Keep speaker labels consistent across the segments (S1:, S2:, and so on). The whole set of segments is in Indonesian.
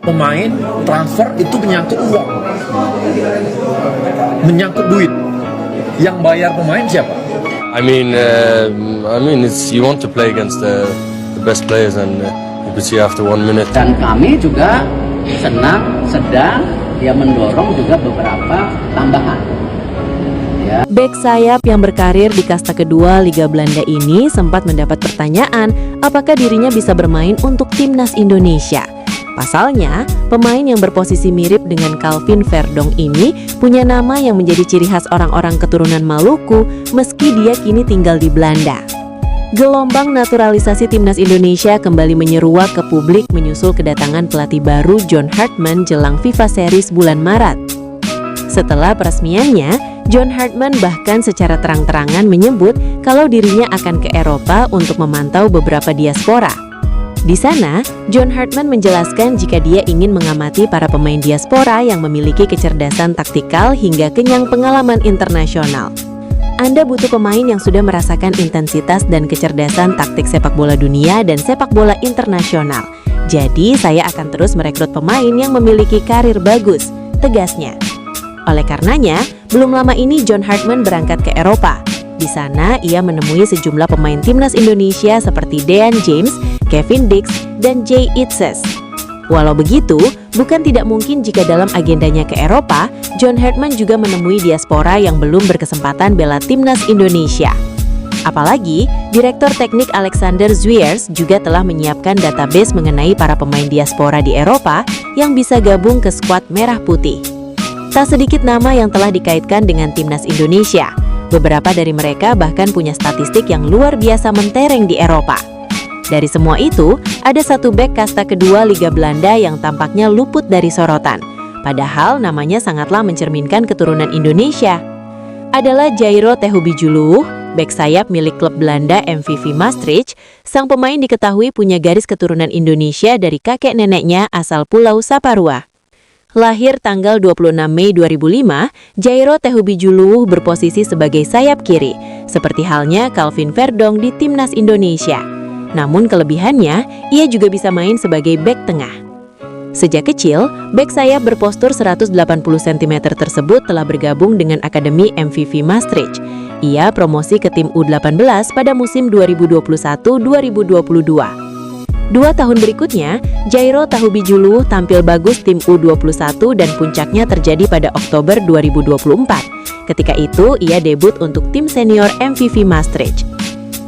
S1: Pemain transfer itu menyangkut uang, menyangkut duit. Yang bayar pemain siapa?
S2: It's you want to play against the best players, and you could see after 1 minute.
S3: Dan kami juga sedang mendorong juga beberapa tambahan.
S4: Bek sayap yang berkarir di kasta kedua Liga Belanda ini sempat mendapat pertanyaan apakah dirinya bisa bermain untuk timnas Indonesia. Pasalnya, pemain yang berposisi mirip dengan Calvin Verdong ini punya nama yang menjadi ciri khas orang-orang keturunan Maluku meski dia kini tinggal di Belanda. Gelombang naturalisasi timnas Indonesia kembali menyeruak ke publik menyusul kedatangan pelatih baru John Hartman jelang FIFA Series bulan Maret. Setelah peresmiannya, John Hartman bahkan secara terang-terangan menyebut kalau dirinya akan ke Eropa untuk memantau beberapa diaspora. Di sana, John Hartman menjelaskan jika dia ingin mengamati para pemain diaspora yang memiliki kecerdasan taktikal hingga kenyang pengalaman internasional. Anda butuh pemain yang sudah merasakan intensitas dan kecerdasan taktik sepak bola dunia dan sepak bola internasional. Jadi, saya akan terus merekrut pemain yang memiliki karir bagus, tegasnya. Oleh karenanya, belum lama ini John Hartman berangkat ke Eropa. Di sana, ia menemui sejumlah pemain timnas Indonesia seperti Dean James, Kevin Dix, dan Jay Itzes. Walau begitu, bukan tidak mungkin jika dalam agendanya ke Eropa, John Hartman juga menemui diaspora yang belum berkesempatan bela timnas Indonesia. Apalagi, Direktur Teknik Alexander Zwiers juga telah menyiapkan database mengenai para pemain diaspora di Eropa yang bisa gabung ke skuad Merah Putih. Tak sedikit nama yang telah dikaitkan dengan timnas Indonesia. Beberapa dari mereka bahkan punya statistik yang luar biasa mentereng di Eropa. Dari semua itu, ada satu bek kasta kedua Liga Belanda yang tampaknya luput dari sorotan. Padahal namanya sangatlah mencerminkan keturunan Indonesia. Adalah Jairo Tehubijuluh, bek sayap milik klub Belanda MVV Maastricht. Sang pemain diketahui punya garis keturunan Indonesia dari kakek neneknya asal Pulau Saparua. Lahir tanggal 26 Mei 2005, Jairo Tehubijuluh berposisi sebagai sayap kiri, seperti halnya Calvin Verdong di timnas Indonesia. Namun kelebihannya, ia juga bisa main sebagai bek tengah. Sejak kecil, bek sayap berpostur 180 cm tersebut telah bergabung dengan Akademi MVV Maastricht. Ia promosi ke tim U18 pada musim 2021-2022. 2 tahun berikutnya, Jairo Tehubijuluh tampil bagus tim U21 dan puncaknya terjadi pada Oktober 2024. Ketika itu, ia debut untuk tim senior MVV Maastricht.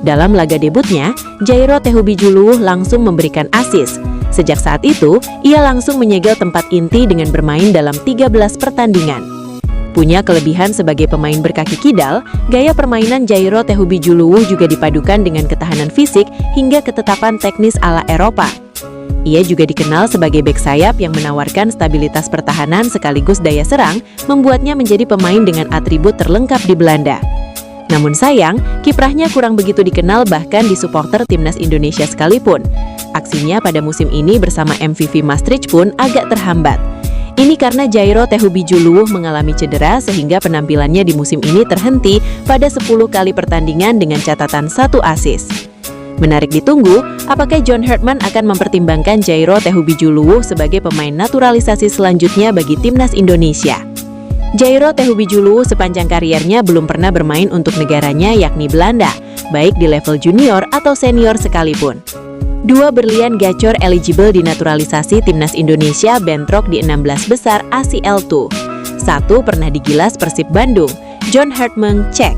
S4: Dalam laga debutnya, Jairo Tehubijuluh langsung memberikan assist. Sejak saat itu, ia langsung menyegel tempat inti dengan bermain dalam 13 pertandingan. Punya kelebihan sebagai pemain berkaki kidal, gaya permainan Jairo Tehubijuluh juga dipadukan dengan ketahanan fisik hingga ketetapan teknis ala Eropa. Ia juga dikenal sebagai bek sayap yang menawarkan stabilitas pertahanan sekaligus daya serang, membuatnya menjadi pemain dengan atribut terlengkap di Belanda. Namun sayang, kiprahnya kurang begitu dikenal bahkan di supporter timnas Indonesia sekalipun. Aksinya pada musim ini bersama MVV Maastricht pun agak terhambat. Ini karena Jairo Tehubijuluh mengalami cedera sehingga penampilannya di musim ini terhenti pada 10 kali pertandingan dengan catatan 1 assist. Menarik ditunggu, apakah John Hartman akan mempertimbangkan Jairo Tehubijuluh sebagai pemain naturalisasi selanjutnya bagi timnas Indonesia. Jairo Tehubijuluh sepanjang kariernya belum pernah bermain untuk negaranya yakni Belanda, baik di level junior atau senior sekalipun. 2 berlian gacor eligible dinaturalisasi timnas Indonesia bentrok di 16 besar ACL2. 1 pernah digilas Persib Bandung, John Hartman cek.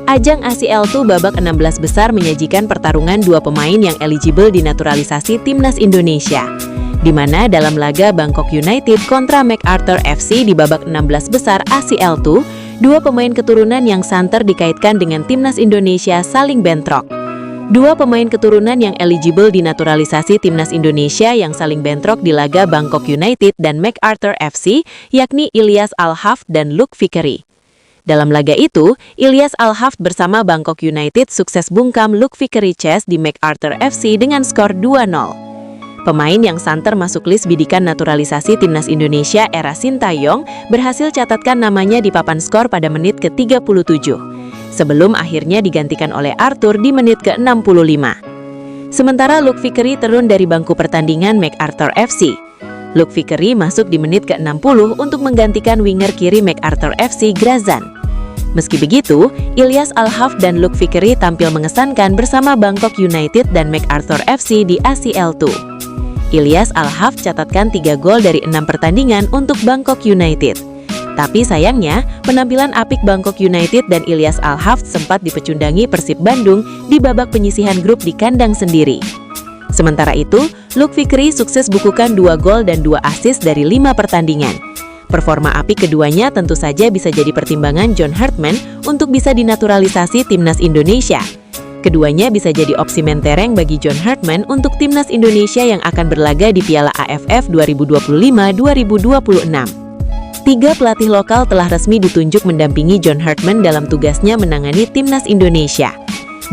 S4: Ajang ACL2 babak 16 besar menyajikan pertarungan 2 pemain yang eligible dinaturalisasi timnas Indonesia, di mana dalam laga Bangkok United kontra MacArthur FC di babak 16 besar ACL2, 2 pemain keturunan yang santer dikaitkan dengan timnas Indonesia saling bentrok. 2 pemain keturunan yang eligible dinaturalisasi timnas Indonesia yang saling bentrok di laga Bangkok United dan MacArthur FC, yakni Ilyas Al-Hafd dan Luke Vickery. Dalam laga itu, Ilyas Al-Hafd bersama Bangkok United sukses bungkam Luke Vickery Chess di MacArthur FC dengan skor 2-0. Pemain yang santer masuk list bidikan naturalisasi timnas Indonesia era Sintayong berhasil catatkan namanya di papan skor pada menit ke-37. Sebelum akhirnya digantikan oleh Arthur di menit ke-65. Sementara Luke Vickery turun dari bangku pertandingan MacArthur FC. Luke Vickery masuk di menit ke-60 untuk menggantikan winger kiri MacArthur FC Grazan. Meski begitu, Ilyas Al-Haf dan Luke Vickery tampil mengesankan bersama Bangkok United dan MacArthur FC di ACL2. Ilyas Al-Haf catatkan 3 gol dari 6 pertandingan untuk Bangkok United. Tapi sayangnya, penampilan apik Bangkok United dan Ilyas Al-Haf sempat dipecundangi Persib Bandung di babak penyisihan grup di kandang sendiri. Sementara itu, Luke Vickery sukses bukukan 2 gol dan 2 assist dari 5 pertandingan. Performa apik keduanya tentu saja bisa jadi pertimbangan John Hartman untuk bisa dinaturalisasi timnas Indonesia. Keduanya bisa jadi opsi mentereng bagi John Hartman untuk timnas Indonesia yang akan berlaga di Piala AFF 2025-2026. 3 pelatih lokal telah resmi ditunjuk mendampingi John Hartman dalam tugasnya menangani timnas Indonesia.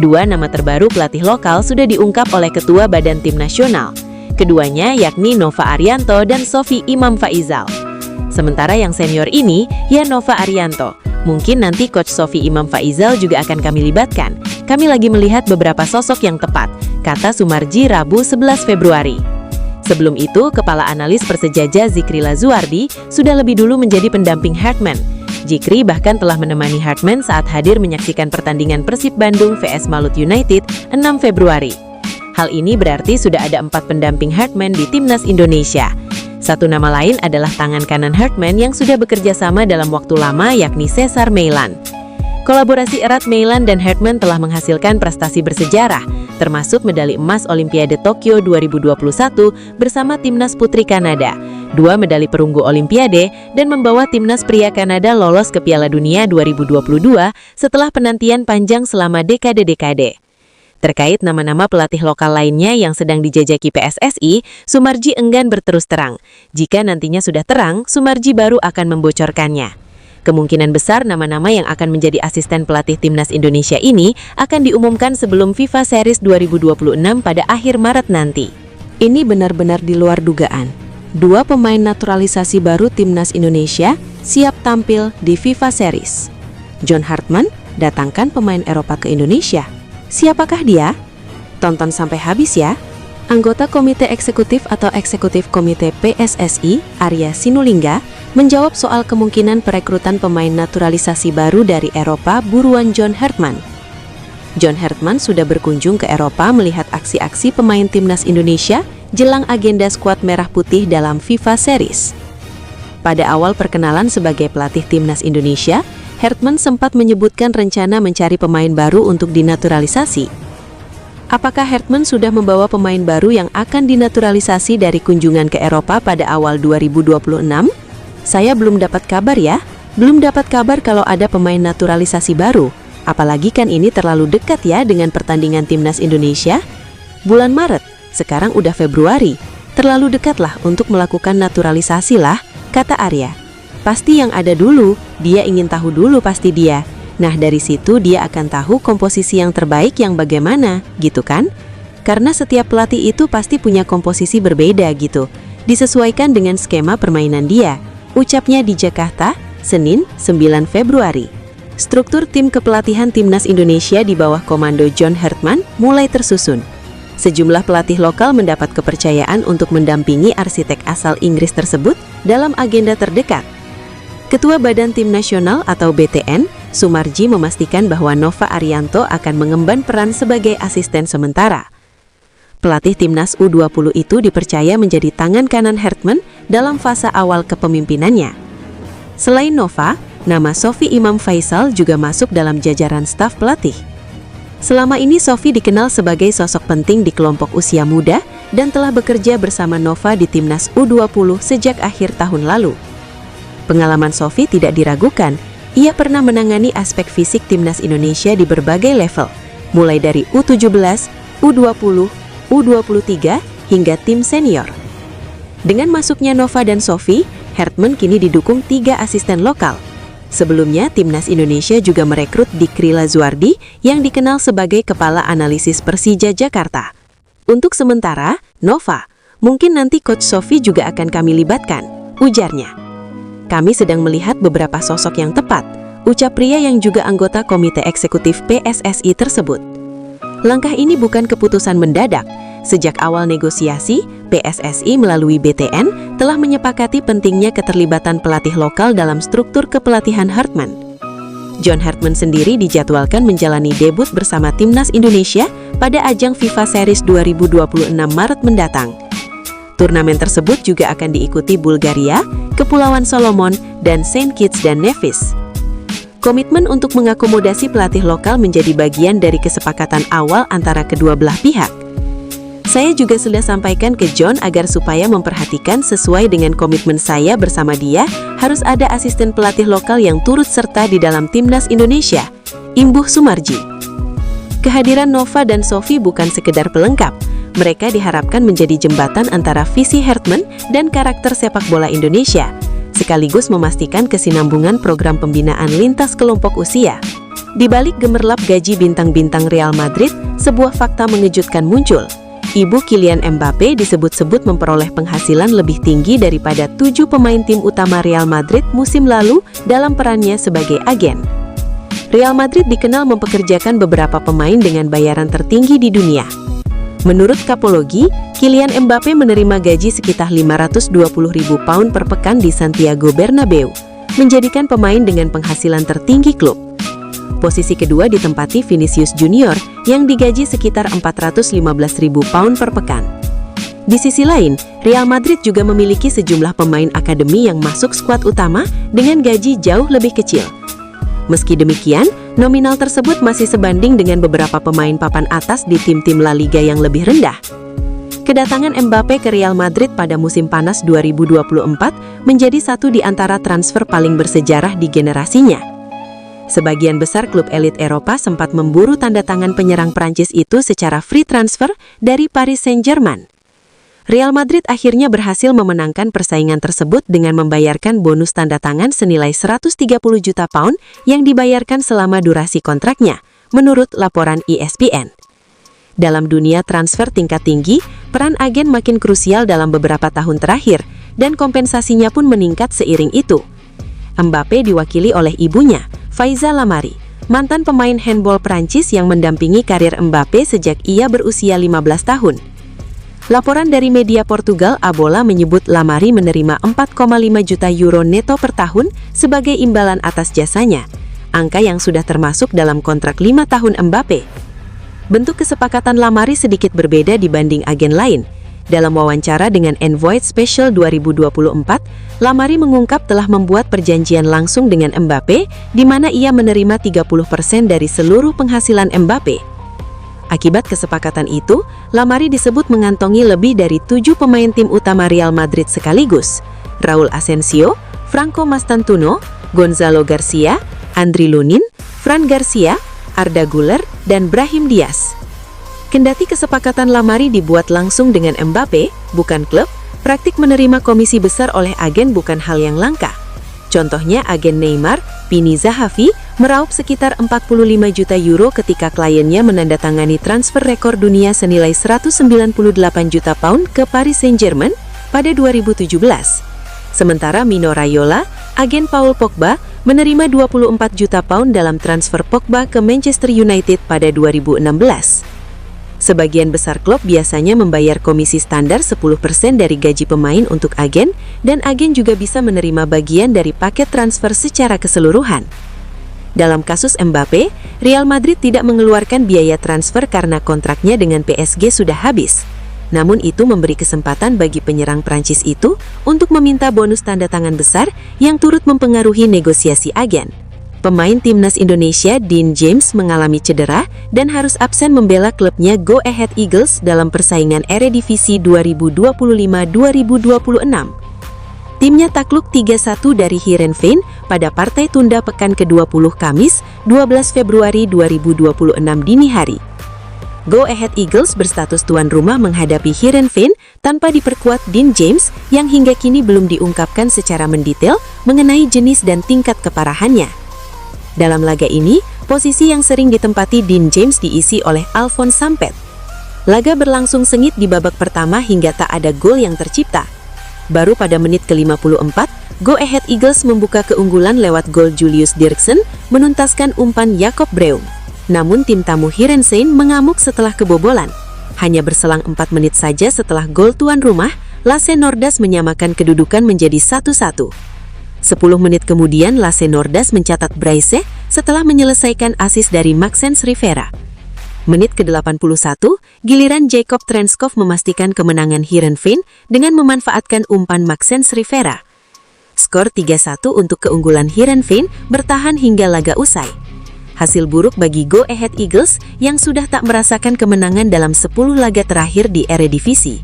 S4: 2 nama terbaru pelatih lokal sudah diungkap oleh Ketua Badan Tim Nasional. Keduanya yakni Nova Arianto dan Sofi Imam Faizal. Sementara yang senior ini, ya Nova Arianto. Mungkin nanti Coach Sofi Imam Faizal juga akan kami libatkan. Kami lagi melihat beberapa sosok yang tepat, kata Sumarji Rabu 11 Februari. Sebelum itu, Kepala Analis Persejaja Zikri Lazuardi sudah lebih dulu menjadi pendamping Hartman. Zikri bahkan telah menemani Hartman saat hadir menyaksikan pertandingan Persib Bandung vs Malut United 6 Februari. Hal ini berarti sudah ada 4 pendamping Hartman di timnas Indonesia. Satu nama lain adalah tangan kanan Hartman yang sudah bekerja sama dalam waktu lama, yakni Cesar Meilan. Kolaborasi erat Meilan dan Hartman telah menghasilkan prestasi bersejarah, termasuk medali emas Olimpiade Tokyo 2021 bersama timnas putri Kanada, 2 medali perunggu Olimpiade, dan membawa timnas pria Kanada lolos ke Piala Dunia 2022 setelah penantian panjang selama dekade-dekade. Terkait nama-nama pelatih lokal lainnya yang sedang dijajaki PSSI, Sumarji enggan berterus terang. Jika nantinya sudah terang, Sumarji baru akan membocorkannya. Kemungkinan besar nama-nama yang akan menjadi asisten pelatih timnas Indonesia ini akan diumumkan sebelum FIFA Series 2026 pada akhir Maret nanti. Ini benar-benar di luar dugaan. 2 pemain naturalisasi baru timnas Indonesia siap tampil di FIFA Series. John Hartman datangkan pemain Eropa ke Indonesia. Siapakah dia? Tonton sampai habis ya. Anggota Komite Eksekutif atau Eksekutif Komite PSSI, Arya Sinulinga, menjawab soal kemungkinan perekrutan pemain naturalisasi baru dari Eropa buruan John Hartman. John Hartman sudah berkunjung ke Eropa melihat aksi-aksi pemain timnas Indonesia jelang agenda skuad merah putih dalam FIFA Series. Pada awal perkenalan sebagai pelatih timnas Indonesia, Hartman sempat menyebutkan rencana mencari pemain baru untuk dinaturalisasi. Apakah Hartman sudah membawa pemain baru yang akan dinaturalisasi dari kunjungan ke Eropa pada awal 2026? Saya belum dapat kabar ya. Belum dapat kabar kalau ada pemain naturalisasi baru. Apalagi kan ini terlalu dekat ya dengan pertandingan timnas Indonesia. Bulan Maret, sekarang udah Februari. Terlalu dekatlah untuk melakukan naturalisasi lah, kata Arya. Pasti yang ada dulu, dia ingin tahu dulu pasti dia. Nah dari situ dia akan tahu komposisi yang terbaik yang bagaimana, gitu kan? Karena setiap pelatih itu pasti punya komposisi berbeda gitu. Disesuaikan dengan skema permainan dia. Ucapnya di Jakarta, Senin 9 Februari. Struktur tim kepelatihan timnas Indonesia di bawah komando John Hartman mulai tersusun. Sejumlah pelatih lokal mendapat kepercayaan untuk mendampingi arsitek asal Inggris tersebut dalam agenda terdekat. Ketua Badan Tim Nasional atau BTN, Sumarji memastikan bahwa Nova Arianto akan mengemban peran sebagai asisten sementara. Pelatih timnas U20 itu dipercaya menjadi tangan kanan Hartman dalam fase awal kepemimpinannya. Selain Nova, nama Sofi Imam Faizal juga masuk dalam jajaran staf pelatih. Selama ini Sofi dikenal sebagai sosok penting di kelompok usia muda dan telah bekerja bersama Nova di timnas U20 sejak akhir tahun lalu. Pengalaman Sofi tidak diragukan, ia pernah menangani aspek fisik timnas Indonesia di berbagai level, mulai dari U17, U20, U23, hingga tim senior. Dengan masuknya Nova dan Sofi, Hartman kini didukung 3 asisten lokal. Sebelumnya, timnas Indonesia juga merekrut Zikri Lazuardi yang dikenal sebagai Kepala Analisis Persija Jakarta. Untuk sementara, Nova, mungkin nanti Coach Sofi juga akan kami libatkan, ujarnya. Kami sedang melihat beberapa sosok yang tepat, ucap pria yang juga anggota Komite Eksekutif PSSI tersebut. Langkah ini bukan keputusan mendadak. Sejak awal negosiasi, PSSI melalui BTN telah menyepakati pentingnya keterlibatan pelatih lokal dalam struktur kepelatihan Hartman. John Hartman sendiri dijadwalkan menjalani debut bersama Timnas Indonesia pada ajang FIFA Series 2026 Maret mendatang. Turnamen tersebut juga akan diikuti Bulgaria, Kepulauan Solomon, dan Saint Kitts dan Nevis. Komitmen untuk mengakomodasi pelatih lokal menjadi bagian dari kesepakatan awal antara kedua belah pihak. Saya juga sudah sampaikan ke John agar supaya memperhatikan sesuai dengan komitmen saya bersama dia, harus ada asisten pelatih lokal yang turut serta di dalam Timnas Indonesia, imbuh Sumarji. Kehadiran Nova dan Sofi bukan sekedar pelengkap, mereka diharapkan menjadi jembatan antara visi Hartman dan karakter sepak bola Indonesia, sekaligus memastikan kesinambungan program pembinaan lintas kelompok usia. Di balik gemerlap gaji bintang-bintang Real Madrid, sebuah fakta mengejutkan muncul. Ibu Kylian Mbappe disebut-sebut memperoleh penghasilan lebih tinggi daripada 7 pemain tim utama Real Madrid musim lalu dalam perannya sebagai agen. Real Madrid dikenal mempekerjakan beberapa pemain dengan bayaran tertinggi di dunia. Menurut Kapologi, Kylian Mbappe menerima gaji sekitar 520.000 pound per pekan di Santiago Bernabeu, menjadikan pemain dengan penghasilan tertinggi klub. Posisi kedua ditempati Vinicius Junior yang digaji sekitar 415.000 pound per pekan. Di sisi lain, Real Madrid juga memiliki sejumlah pemain akademi yang masuk skuad utama dengan gaji jauh lebih kecil. Meski demikian, nominal tersebut masih sebanding dengan beberapa pemain papan atas di tim-tim La Liga yang lebih rendah. Kedatangan Mbappe ke Real Madrid pada musim panas 2024 menjadi satu di antara transfer paling bersejarah di generasinya. Sebagian besar klub elit Eropa sempat memburu tanda tangan penyerang Prancis itu secara free transfer dari Paris Saint-Germain. Real Madrid akhirnya berhasil memenangkan persaingan tersebut dengan membayarkan bonus tanda tangan senilai 130 juta pound yang dibayarkan selama durasi kontraknya, menurut laporan ESPN. Dalam dunia transfer tingkat tinggi, peran agen makin krusial dalam beberapa tahun terakhir, dan kompensasinya pun meningkat seiring itu. Mbappe diwakili oleh ibunya, Faiza Lamari, mantan pemain handball Prancis yang mendampingi karir Mbappe sejak ia berusia 15 tahun. Laporan dari media Portugal Abola menyebut Lamari menerima 4,5 juta euro neto per tahun sebagai imbalan atas jasanya, angka yang sudah termasuk dalam kontrak 5 tahun Mbappe. Bentuk kesepakatan Lamari sedikit berbeda dibanding agen lain. Dalam wawancara dengan Envoy Special 2024, Lamari mengungkap telah membuat perjanjian langsung dengan Mbappe, di mana ia menerima 30% dari seluruh penghasilan Mbappe. Akibat kesepakatan itu, Lamari disebut mengantongi lebih dari 7 pemain tim utama Real Madrid sekaligus: Raul Asensio, Franco Mastantuono, Gonzalo Garcia, Andriy Lunin, Fran Garcia, Arda Güler, dan Brahim Diaz. Kendati kesepakatan Lamari dibuat langsung dengan Mbappe, bukan klub, praktik menerima komisi besar oleh agen bukan hal yang langka. Contohnya agen Neymar, Pini Zahavi, meraup sekitar 45 juta euro ketika kliennya menandatangani transfer rekor dunia senilai 198 juta pound ke Paris Saint-Germain pada 2017. Sementara Mino Raiola, agen Paul Pogba, menerima 24 juta pound dalam transfer Pogba ke Manchester United pada 2016. Sebagian besar klub biasanya membayar komisi standar 10% dari gaji pemain untuk agen, dan agen juga bisa menerima bagian dari paket transfer secara keseluruhan. Dalam kasus Mbappe, Real Madrid tidak mengeluarkan biaya transfer karena kontraknya dengan PSG sudah habis. Namun itu memberi kesempatan bagi penyerang Prancis itu untuk meminta bonus tanda tangan besar yang turut mempengaruhi negosiasi agen. Pemain Timnas Indonesia Dean James mengalami cedera dan harus absen membela klubnya Go Ahead Eagles dalam persaingan Eredivisie 2025-2026. Timnya takluk 3-1 dari Heerenveen pada partai tunda pekan ke-20 Kamis, 12 Februari 2026 dini hari. Go Ahead Eagles berstatus tuan rumah menghadapi Heerenveen tanpa diperkuat Dean James yang hingga kini belum diungkapkan secara mendetail mengenai jenis dan tingkat keparahannya. Dalam laga ini, posisi yang sering ditempati Dean James diisi oleh Alphonse Sampet. Laga berlangsung sengit di babak pertama hingga tak ada gol yang tercipta. Baru pada menit ke-54, Go Ahead Eagles membuka keunggulan lewat gol Julius Dirksen menuntaskan umpan Jacob Breum. Namun tim tamu Heerenveen mengamuk setelah kebobolan. Hanya berselang 4 menit saja setelah gol tuan rumah, Lasse Nordas menyamakan kedudukan menjadi 1-1. 10 menit kemudian Lasse Nordas mencatat brace setelah menyelesaikan assist dari Maxence Rivera. Menit ke-81, giliran Jacob Trenskov memastikan kemenangan Heerenveen dengan memanfaatkan umpan Maxence Rivera. Skor 3-1 untuk keunggulan Heerenveen bertahan hingga laga usai. Hasil buruk bagi Go Ahead Eagles yang sudah tak merasakan kemenangan dalam 10 laga terakhir di Eredivisie.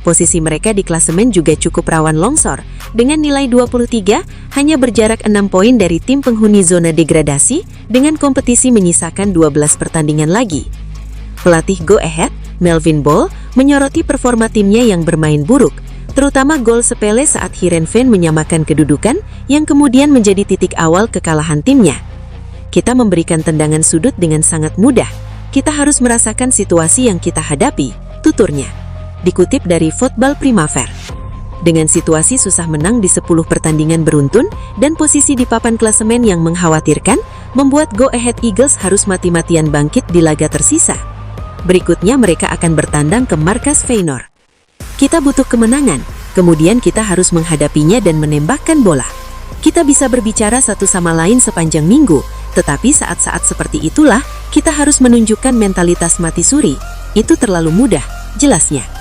S4: Posisi mereka di klasemen juga cukup rawan longsor, dengan nilai 23, hanya berjarak 6 poin dari tim penghuni zona degradasi, dengan kompetisi menyisakan 12 pertandingan lagi. Pelatih Go Ahead, Melvin Bol, menyoroti performa timnya yang bermain buruk, terutama gol sepele saat Heerenveen menyamakan kedudukan, yang kemudian menjadi titik awal kekalahan timnya. Kita memberikan tendangan sudut dengan sangat mudah. Kita harus merasakan situasi yang kita hadapi, tuturnya. Dikutip dari Football Primavera. Dengan situasi susah menang di 10 pertandingan beruntun dan posisi di papan klasemen yang mengkhawatirkan, membuat Go Ahead Eagles harus mati-matian bangkit di laga tersisa. Berikutnya mereka akan bertandang ke markas Feyenoord. Kita butuh kemenangan, kemudian kita harus menghadapinya dan menembakkan bola. Kita bisa berbicara satu sama lain sepanjang minggu, tetapi saat-saat seperti itulah kita harus menunjukkan mentalitas mati suri. Itu terlalu mudah, jelasnya.